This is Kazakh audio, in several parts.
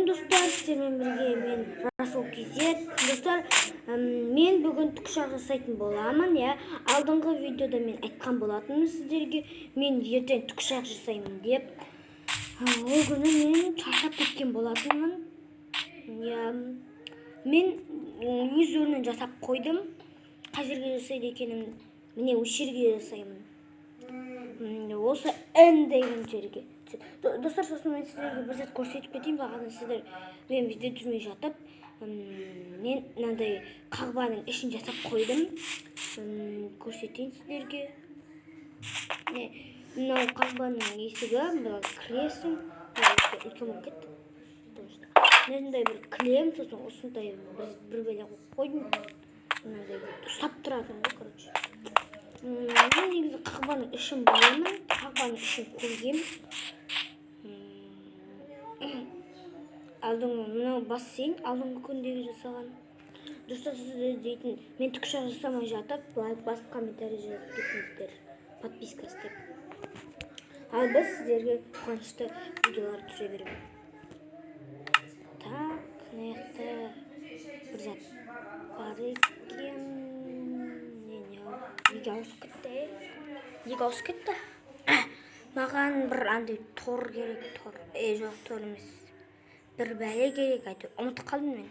Салам достар, сіздермен бірге мен Расул Кизет. Достар, мен бүгін тікұшақ жасайтын боламын. Алдыңғы видеода мен айтқан болатынмын сіздерге, мен ертең тікұшақ жасаймын деп. Ол күні мен шаршап кеткен болатынмын. Мен өз орнын жасап қойдым. Қай жерге жасайды екенім, міне осы жерге жасаймын. Осы N деген жерге. Достар, сосын мен сіздерге бір сәт көрсетіп кетейін. Бағана сіздер мен видео түсірмей жатып, мен мынандай қағбаның ішін жасап қойдым. Көрсетейін сіздерге. Мынау қағбаның есігі, бірақ кіресің. Үлкен болып кетті. Мынандай бір кілем, сосын осындай бір бәле қойып қойдым. Мынандай ұстап тұратын ғой, короче. Мен негізі қағбаның ішін боямын, қағбаның ішін көргем. Мынау бассейн, алдыңғы күндегі жасаған. Достар, сіздер дейтін, мен тікұшақ жасамай жатып, лайк басып, комментарий жазып кетіңіздер, подписка істеп. Ал біз сіздерге қуанышты видеолар түсіре беремін. Так, мынаякта бір зат бар екен. Неге ауысып кетті? Маған бір андай тор керек, жоқ, тор емес. Бір бәле керек, әйтеуір ұмытып қалдым мен.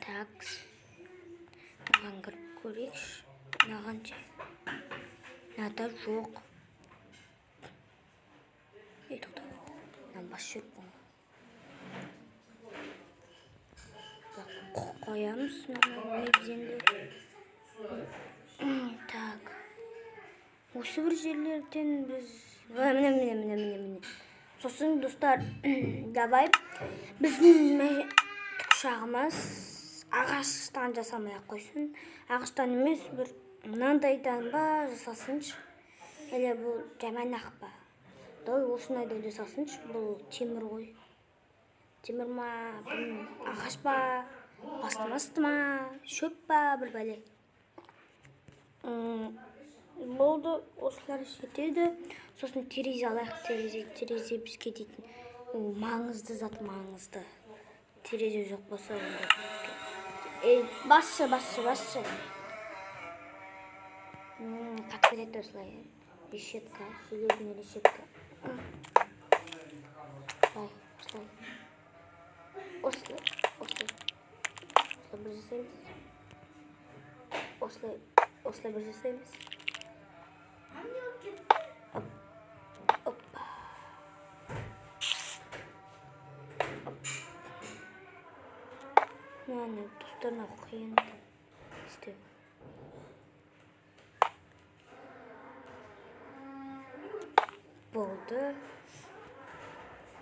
Так, маған кіріп көрейікші. Маған ше. Мынада жоқ. Тоқта, мынаны бас жүріп қоямыз негізінде. Так, осы бір жерлерден біз міне. Сосын достар, давай біздің тікұшағымыз ағаштан жасамай-ақ қойсын. Ағаштан емес, бір мынандайдан ба жасасыншы. Әлі бұл жаман-ақ ба. Осынайдан жасасыншы. Бұл темір ғой. Темір ма, ағаш ба, басты ма, шөп па, бір бәле. Болды, осылар жетеді. Сосын терезе алайық, терезе бізге дейтін маңызды зат, маңызды. Терезе жоқ болса басшы. Қатып кетеді осылай. Решетка, железный решетка. Осылай бір жасаймыз. Осылай бір жасаймыз. Міне, достарына қиын істеу. Болды.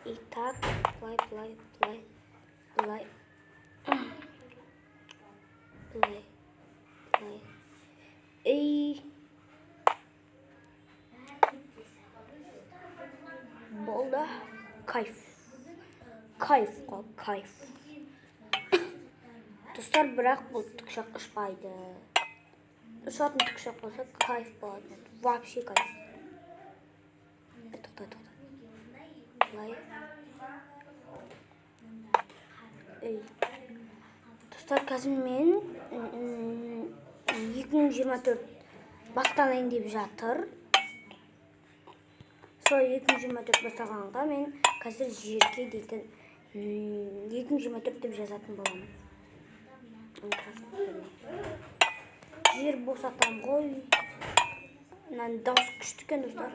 И так, былай. Болды. Кайф. Достар, бірақ бұл тікұшақ ұшпайды. Ұшатын тікұшақ болса кайф болады. Вообще кайф. Тоқта. Былай. Достар, қазір мен 2024 басталайын деп жатыр. Сол 2024 басталғанға мен қазір жерге дейтін 2024 деп жазатын боламын. Жер босатам ғой. Мынаны дауыс күшті екен, достар.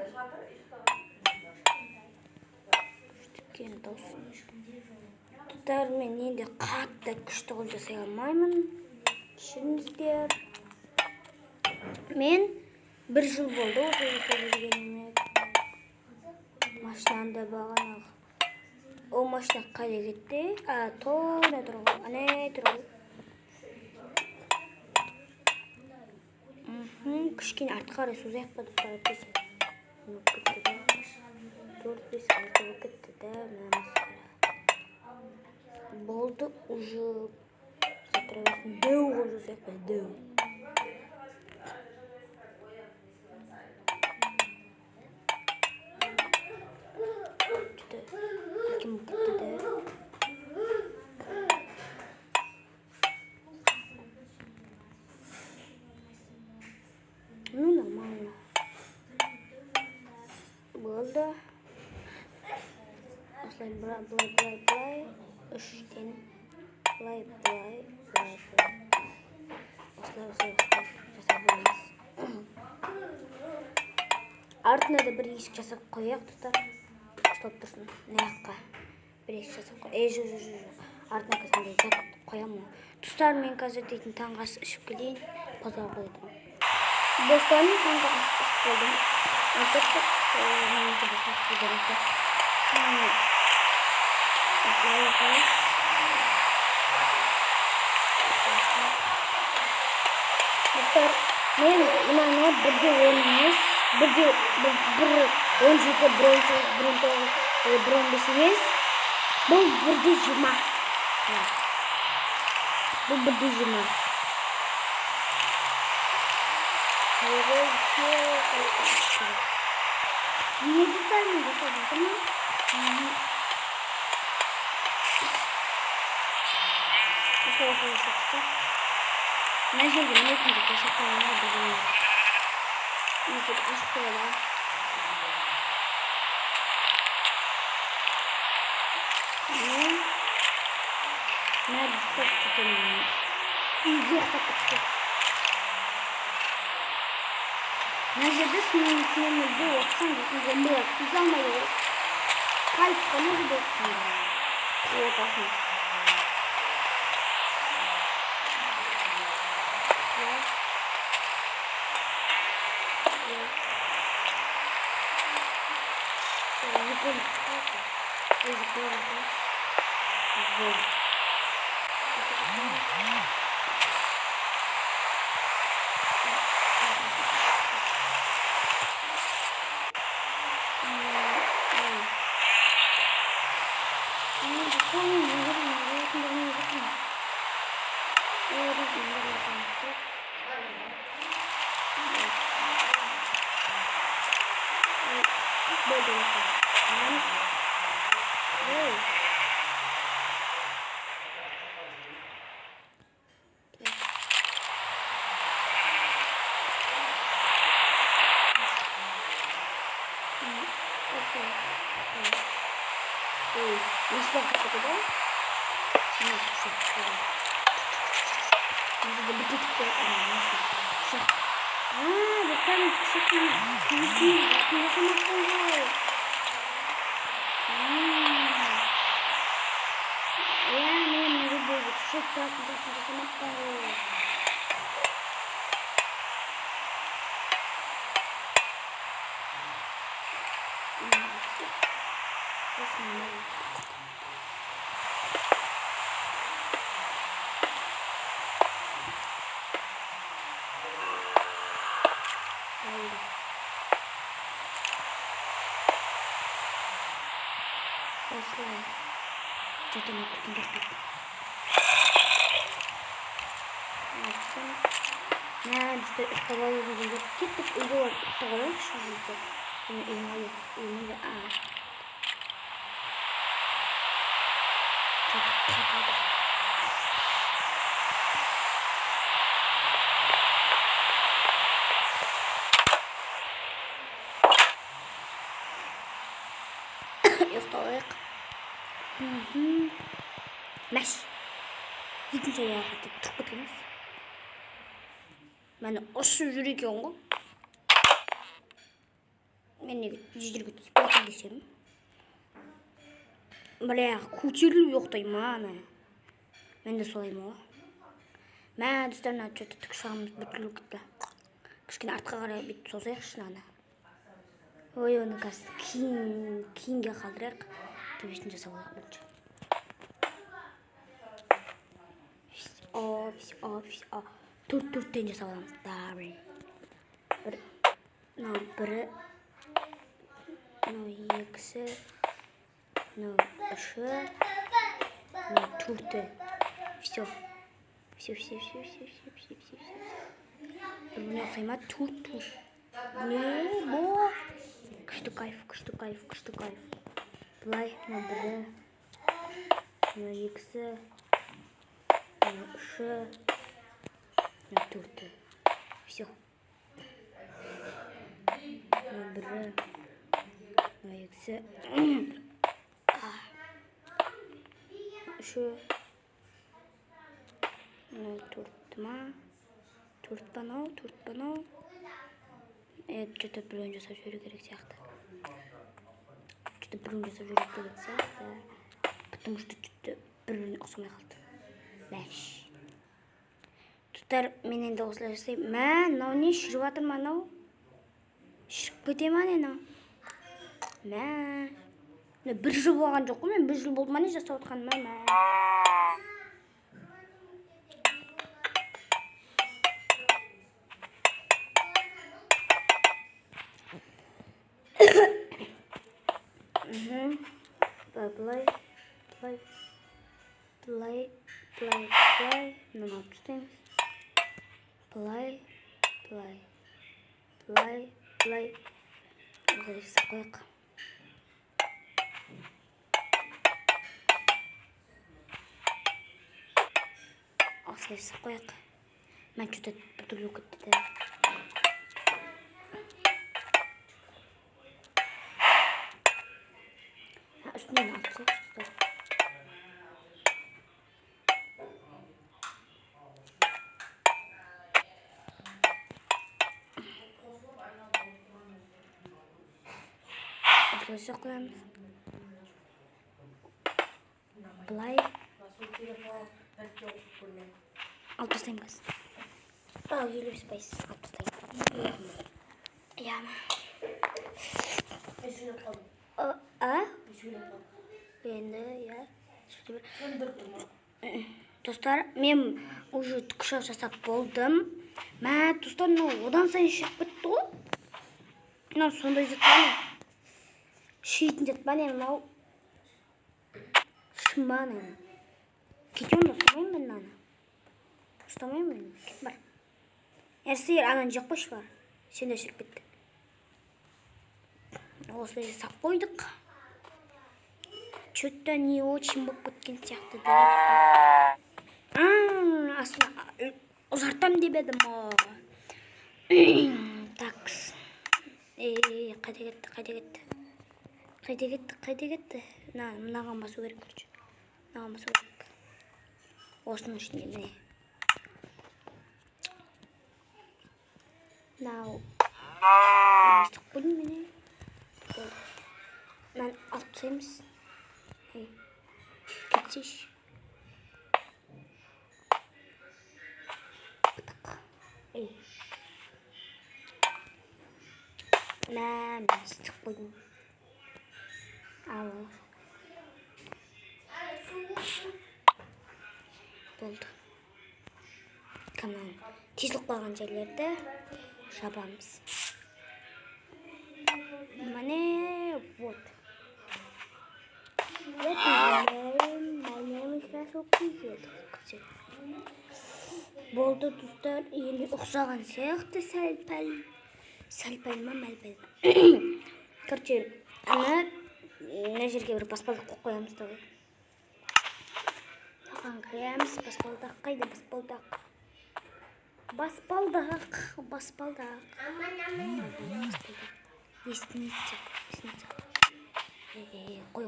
Достар, мен енді қатты күшті қылып жасай алмаймын. Кешіріңіздер. Мен 1 жыл болды осы жасап жүргеніме. Машинаны да бағанағы. О машина қайда кетті? Тоғына тұр ғой. Ане тұр ғой. Кішкене артқа қарай созайық па, достар, әйтпесе. 4-5 болып кетті да. Болды, уже затравасын дөу ғой жасайық па, дөу. Kim gitti de. Normal. Oldu. Aslında play. Üçgen. Play. Aslında жасап артына да бір есік жасап қояйық, тұтар ұстап тұрсын. Мына жаққа бір есік жасап қояйық. Жоқ. Артына қазір зат қоямын. Тұстар, мен қазір дейтін таңғы ас ішіп келейін, базар қойдым. Достарым, таңғы ас ішіп болдым. Артықты маңызды басақ қойдырызды. Достар, мен мынаны бірге ойнаймыз. Bir 17, bir 15 емес. Бұл бірде 20. Bu birde 20. Ne güzel mi bu sabah, değil mi? Ne şimdi ne yapacağız? Teşekkürler ederim. Müzik aşkıyla. Nerede tuttum? İyice tuttum. Nerede sinirli olsan da izlemeye güzelmeyi kalpten gidiyorsun. Ortasın. Nasıl yapacak bu? Burada bir tık da nasıl? Bu sen çıkın. Nasıl yapıyorsun? Yani ne böyle çok tatlı yapıyorsun? Что-то на кухне işte havalı havalı gittik uyuyor olarak şu anda yine uyuyor çok tatlı. Yok Мәш. Екінші аяғы деп тұрып кетеміз. Мені ұшып жүр екен ғой. Мен неге жерге түсіп кетейін десем. Бір аяғы көтеріліп ұйықтаймын ана. Мен де солаймын ғой. Мә достарына что-то тікұшағымыз бүтіліп кетті. Кішкене артқа қарай бүйтіп созайықшы ана. Ой, оны қазір кейінге қалдырайық. Төбесін жасап алайық бірінші. Төрттен жасап аламыз. Бірі, екісі, үші, төрті. Все. Біріне ұқсайма төрт. Не, бұл. Күшті кайф. Бұлай, бірі. Mına ikisi. Mına üçü. Mına dörtü. Все. Mına biri. Mına ikisi. Üçü. Mına dörtüma. Dört banao. Juda biron jasab yurish kerak siyoqda. Juda biron jasab yurish kerak siyoqda. Потому что juda bir-birini o'xshamay qoldi. Mash. Tutar men endi o'zlashsam, "Man, ne shirvatirman, no? Shirib ketaman endi." Man. Bir yil bo'lgan yo'q-ku, men 1 yil bo'ldi mana jasayotganman. Play. Nima tutamiz? Play. O'zlashsa qo'yaq. O'zlashsa qo'yaq. Men juda buturli ketdi. Üstüne ne yapacağız? Arkadaşlar koyalım. Play. Alt üsteyim kız. Yürü bir space. Alt üsteyim. Ya. Endi ya. Do'stlar, men уже qushaq jasab bo'ldim. Men do'stlar, odan sayin shirib ketdi-ku. Men sonda izlatmani. Shitni izlatmani men. Shimani. Ketyapman, so'mayman men. So'mayman. Ketmar. Ersiyer anan joq qo'sh var. Senda shirib ketdi. Осылай жасап қойдық. Что-то не очень болып кеткен сияқты деді. Асына ұзартам деп едім. Такс. Қайда кетті? Мынаған басу керек, короче. Мынаған басу керек. Осының ішінде міне. Мынау. Бастық қойдым міне. Ben atayım. Geçiş. Ben sıkıldım. Allah. Oldu. Tamam. Tezlik koygan yerlerde şabamız. Mane вот. My name is Rasukiyet. Болды достар, енді ұқсаған сияқты сәл-пәл мәл-пәл. Короче, мына жерге бір баспалдақ қойып қоямыз да. Маған кіреміз, баспалдақ қайда баспалдақ? Баспалдақ. Лестница. Қой.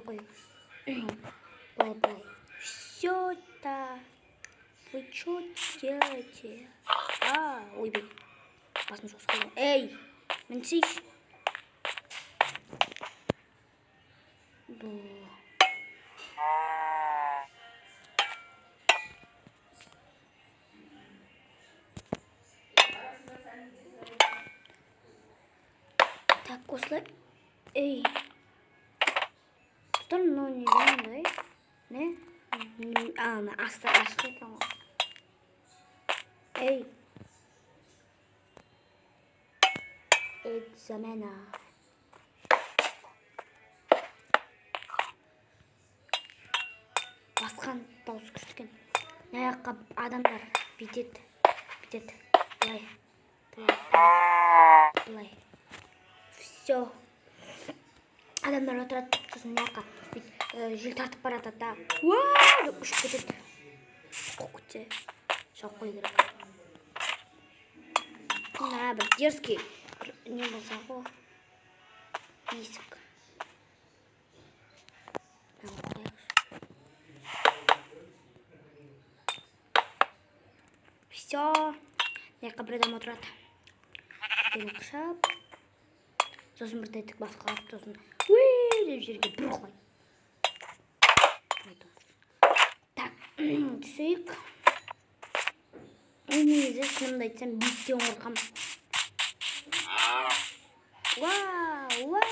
Плай. Все это. Вы что делаете? Ой, блин. Посмотрю, сказал. Эй, менсиш. Так, осылай. Эй. Что, ну, не знаю, не? Ашты екен ғой. Эй. Экзамена. Басқан дауыс күшті екен. Мына жаққа адамдар бүйтеді. Былай. Все. Адамдар отырады, сосын мына жаққа жел тартып баратады да. Уа! деп ұшып кетеді. Қоқытше. Жауып қою керек. Бір дерзкий. Не болса ғой. Есік. Все. Мына бір адам отырады. Бені қышап. Сосын бір тәйтік басқа алып, сосын уй деп жерге бір қой. Так, түсейік. Негізі шынымды айтсам биіктен қорқам. Уа.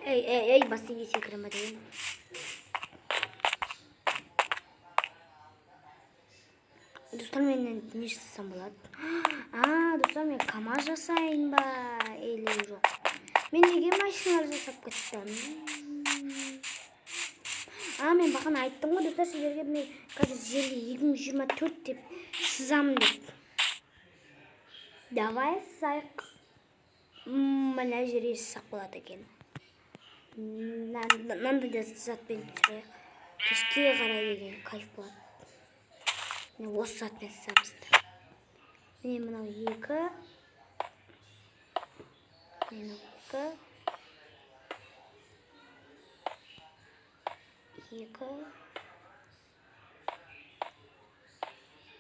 Ей, бассейнге секірем ба деген. Достар, мен не жасасам болады? Достар, мен КамАЗ жасайын ба? Или жоқ? Мен неге машиналар жасап кеттім? Мен бағана айттым ғой, достар, сіздерге мен қазір жерге 2024 деп сызамын деп. Давай сызайық. Мына жерге сызсақ болады екен. Мынандай да затпен түсірейік. Кешке қарай деген кайф болады. Осы затпен сызамыз. Міне мынау 2. Мынау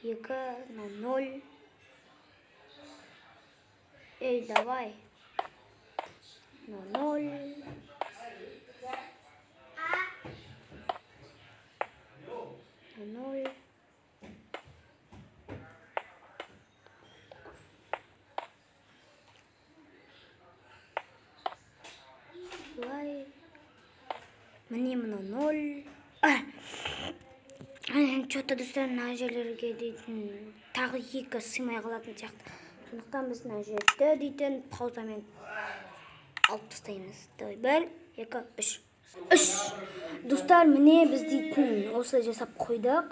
2, 0. Эй, давай. 0. Міне мына 0. Что-то достар мына жерлерге дейтін тағы 2 сыймай қалатын сияқты. Сондықтан біз мына жерді дейтін паузамен алып тастаймыз. 1, 2, 3. Достар, міне біз дейтін осылай жасап қойдық.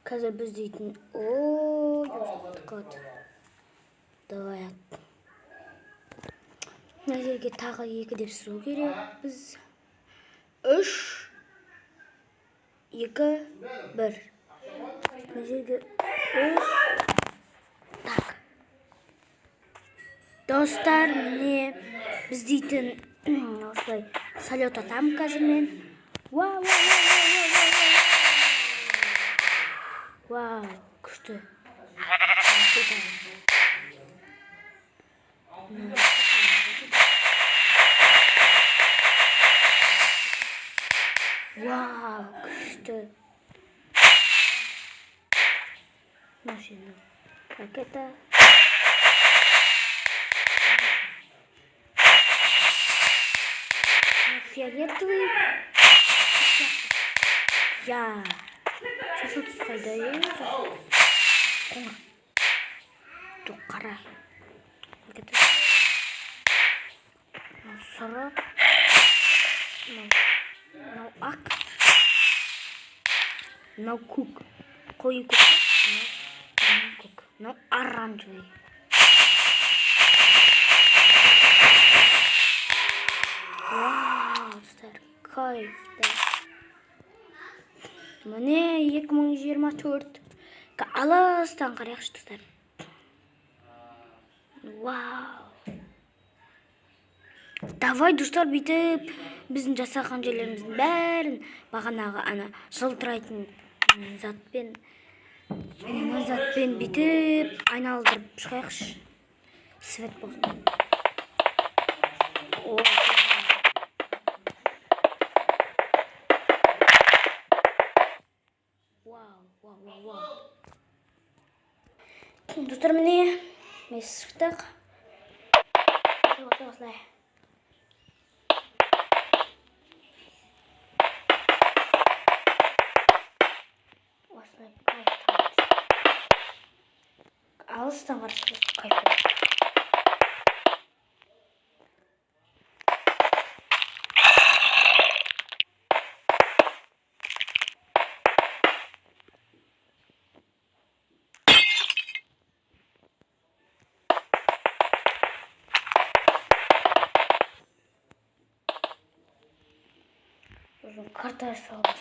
Қазір біз дейтін давай. Мына жерге тағы 2 деп сызу керек біз. 3, 2, 1. Мына жерге 3. Так. Достар, міне біз дейтін осылай салют атам қазір мен. Вау, күшті. Вау, күшті. Машина. Ракета. Фиолетовый. Жасыл түс қайда? Қоңыр. Жоқ, қара. Ракета. Сары. Мынау ақ. Мынау көк. Қою көк. Мынау оранжевый. Вау, достар, кайф. Міне 2024. Алыстан қарайықшы, достар. Вау. Давай, достар, бүйтіп біздің жасаған жерлеріміздің бәрін бағанағы жылтырайтын затпен бүйтіп айналдырып шығайықшы. Свет болсын. Вау. Достар, міне мен шықтық. Осылай. Кайф табады. Алыстан қарасақ кайф болады. Ақтар саламыз.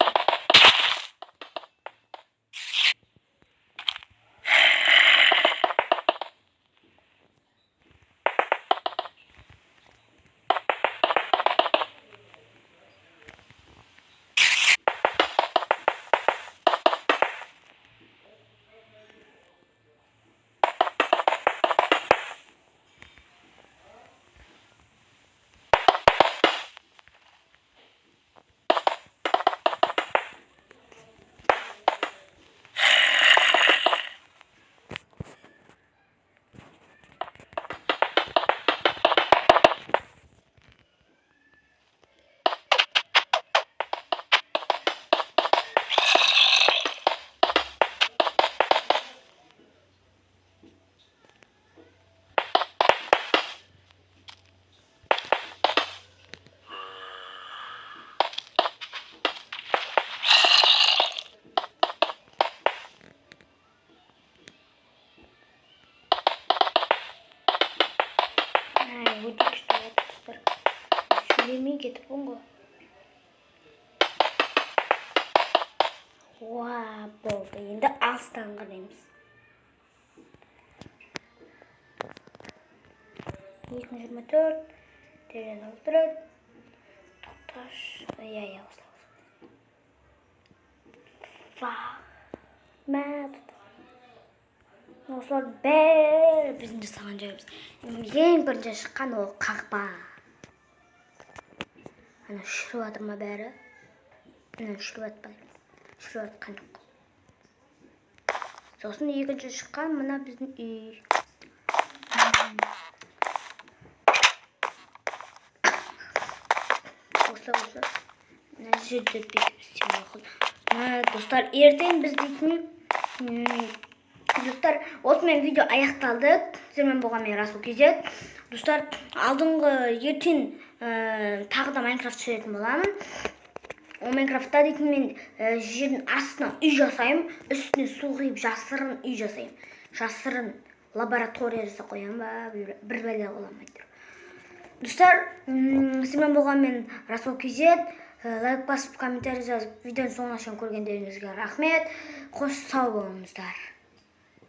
Өте күшті болады достар. Сөйлемей кетіп ғой. Болды. Енді алыстан қараймыз. 224 терен алдырады. Тоқташ. Осылар бәрі біздің жасаған жайымыз. Ең бірінші шыққан ол қақпа. Ана шіріп жатыр ма бәрі? Ана шіріп жатпайды. Шіріп жатқан жоқ. Сосын екінші шыққан мына біздің үй. Осы. Мына жерде бүйтіп істеп қойған. Достар, ертең біз дейтін достар, осымен видео аяқталды. Сіздермен болған мен Расул KZ. Достар, алдыңғы ертең тағы да Майнкрафт түсіретін боламын. О Майнкрафтта дейтін мен жердің астына үй жасаймын, үстіне су құйып жасырын үй жасаймын. Жасырын лаборатория жасап қоямын ба, бір бәле боламайды. Достар, сіздермен болған мен Расул KZ. Лайк басып, комментарий жазып, видеоның соңына шейін көргендеріңізге рахмет. Қош сау болыңыздар.